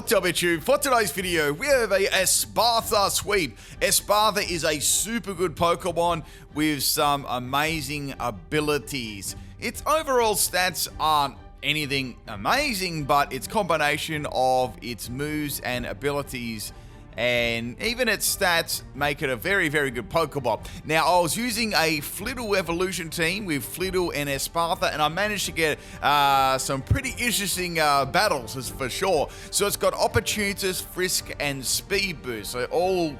What's up, YouTube? For today's video, we have a Espathra sweep. Espathra is a super good Pokemon with some amazing abilities. Its overall stats aren't anything amazing, but its combination of its moves and abilities and even its stats make it a very, very good Pokemon. Now, I was using a Flittle evolution team with Flittle and Espathra, and I managed to get some pretty interesting battles, for sure. So it's got Opportunist, Frisk, and Speed Boost. So all,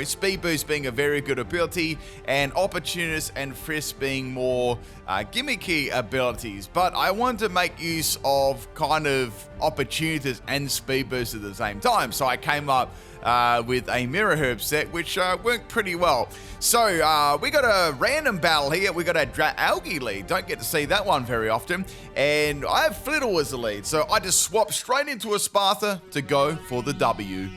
Speed Boost being a very good ability, and Opportunist and Frisk being more gimmicky abilities. But I wanted to make use of kind of Opportunist and Speed Boost at the same time. So I came up with a Mirror Herb set, which worked pretty well. So we got a random battle here. We got a Algae lead. Don't get to see that one very often. And I have Flittle as the lead. So I just swapped straight into Espathra to go for the W.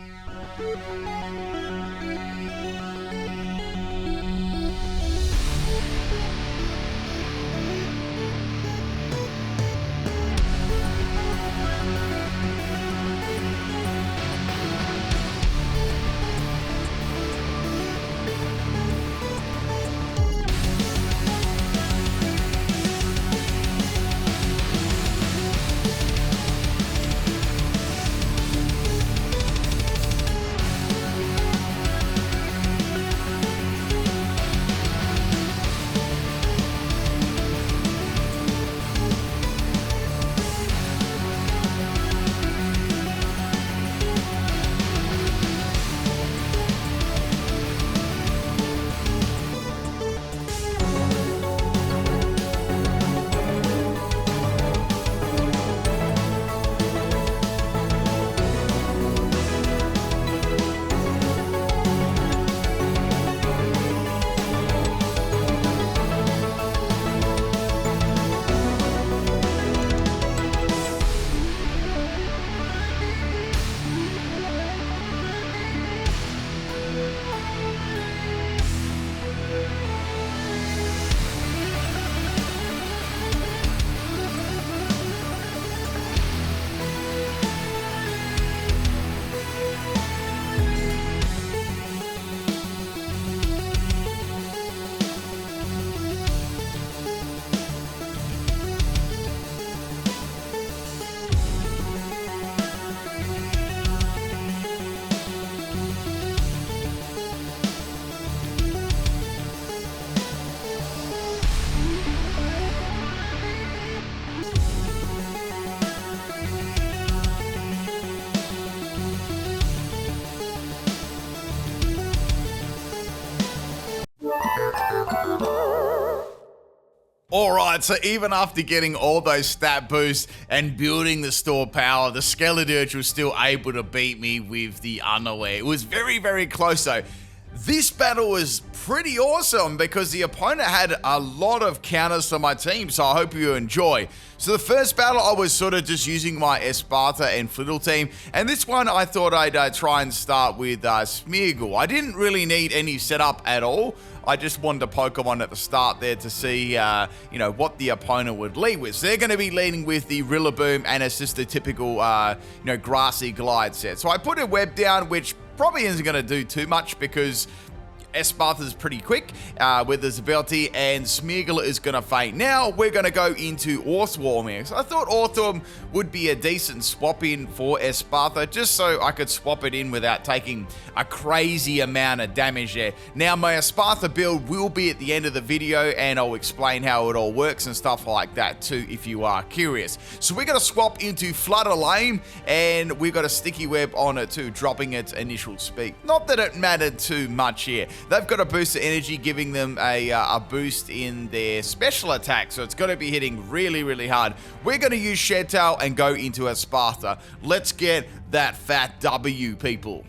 Alright, so even after getting all those stat boosts and building the store power, the Skeledirge was still able to beat me with the Underwear. It was very, very close though. This battle was pretty awesome because the opponent had a lot of counters to my team, so I hope you enjoy. So the first battle, I was sort of just using my Espathra and Flittle team, and this one I thought I'd try and start with Smeargle. I didn't really need any setup at all. I just wanted a Pokemon at the start there to see, what the opponent would lead with. So they're going to be leading with the Rillaboom, and it's just the typical, Grassy Glide set. So I put a web down, which probably isn't going to do too much because Espathra is pretty quick with his ability, and Smeargle is going to faint. Now we're going to go into Orthworm here. So I thought Orthworm would be a decent swap in for Espathra, just so I could swap it in without taking a crazy amount of damage there. Now my Espathra build will be at the end of the video, and I'll explain how it all works and stuff like that too if you are curious. So we're going to swap into Flutter Lane, and we've got a Sticky Web on it too, dropping its initial speed. Not that it mattered too much here. They've got a boost of energy, giving them a boost in their special attack, so it's going to be hitting really, really hard. We're going to use Shed Tail and go into Espathra. Let's get that fat W, people.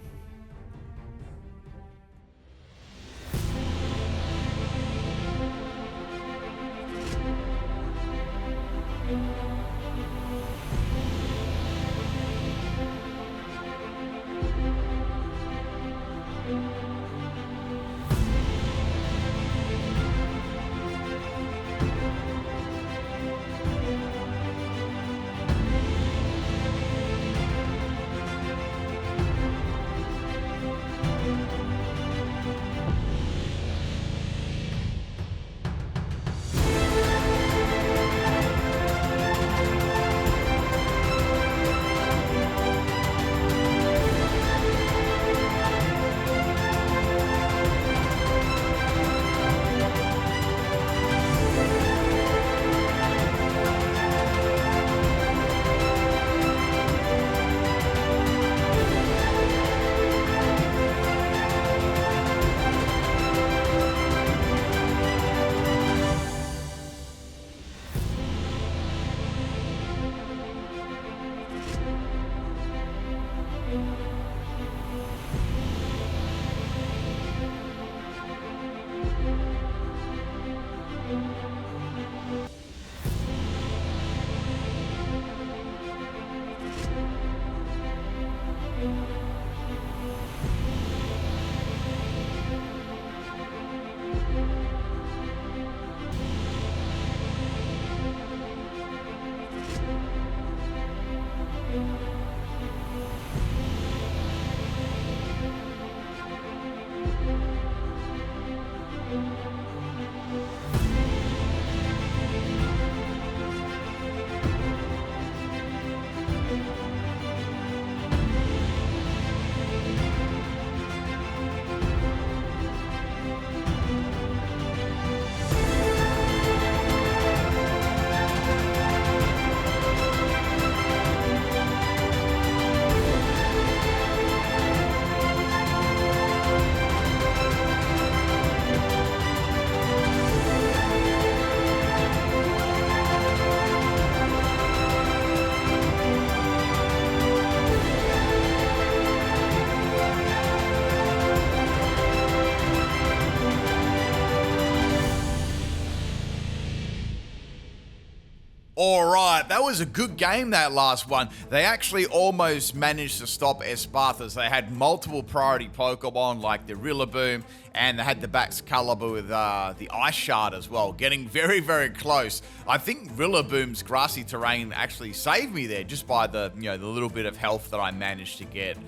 All right, that was a good game, that last one. They actually almost managed to stop Espathra. They had multiple priority Pokemon like the Rillaboom, and they had the Baxcalibur with the Ice Shard as well, getting very, very close. I think Rillaboom's grassy terrain actually saved me there just by the little bit of health that I managed to get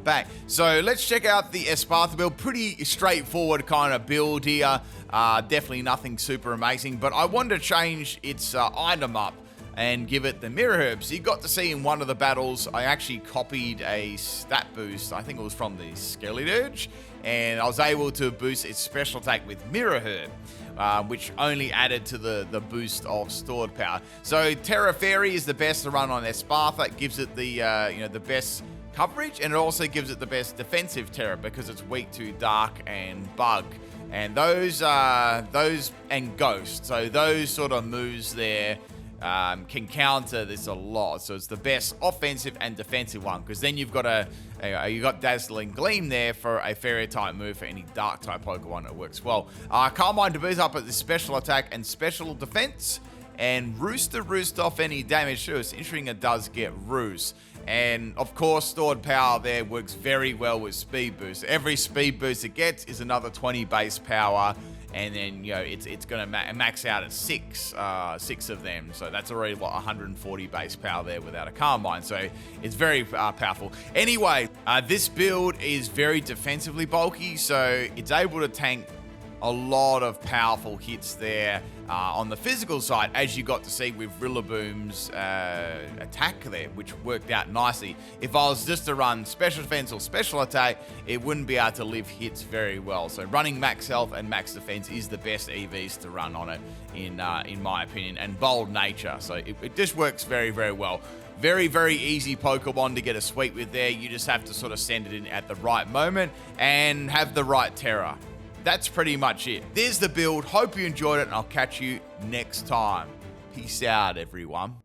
back. So let's check out the Espathra build. Pretty straightforward kind of build here. Definitely nothing super amazing, but I wanted to change its item up and give it the Mirror Herb. So you got to see in one of the battles, I actually copied a stat boost. I think it was from the Scarlet, and I was able to boost its special attack with Mirror Herb, which only added to the boost of stored power. So Terra Fairy is the best to run on Espathra. It gives it the the best coverage, and it also gives it the best defensive Terra because it's weak to Dark and Bug. And those and Ghost. So those sort of moves there can counter this a lot. So it's the best offensive and defensive one, because then you've got you got Dazzling Gleam there for a Fairy type move for any Dark type Pokemon. It works well. Carmine to boost up at the special attack and special defense, and Roost to roost off any damage to us. Interesting, it does get Roost. And of course, stored power there works very well with speed boost. Every speed boost it gets is another 20 base power, and then it's going to max out at six of them. So that's already 140 base power there without a Carmine. So it's very powerful. Anyway, this build is very defensively bulky, so it's able to tank a lot of powerful hits there on the physical side, as you got to see with Rillaboom's attack there, which worked out nicely. If I was just to run special defense or special attack, it wouldn't be able to live hits very well. So running max health and max defense is the best EVs to run on it, in my opinion, and bold nature. So it just works very, very well. Very, very easy Pokemon to get a sweep with there. You just have to sort of send it in at the right moment and have the right Terra. That's pretty much it. There's the build. Hope you enjoyed it, and I'll catch you next time. Peace out, everyone.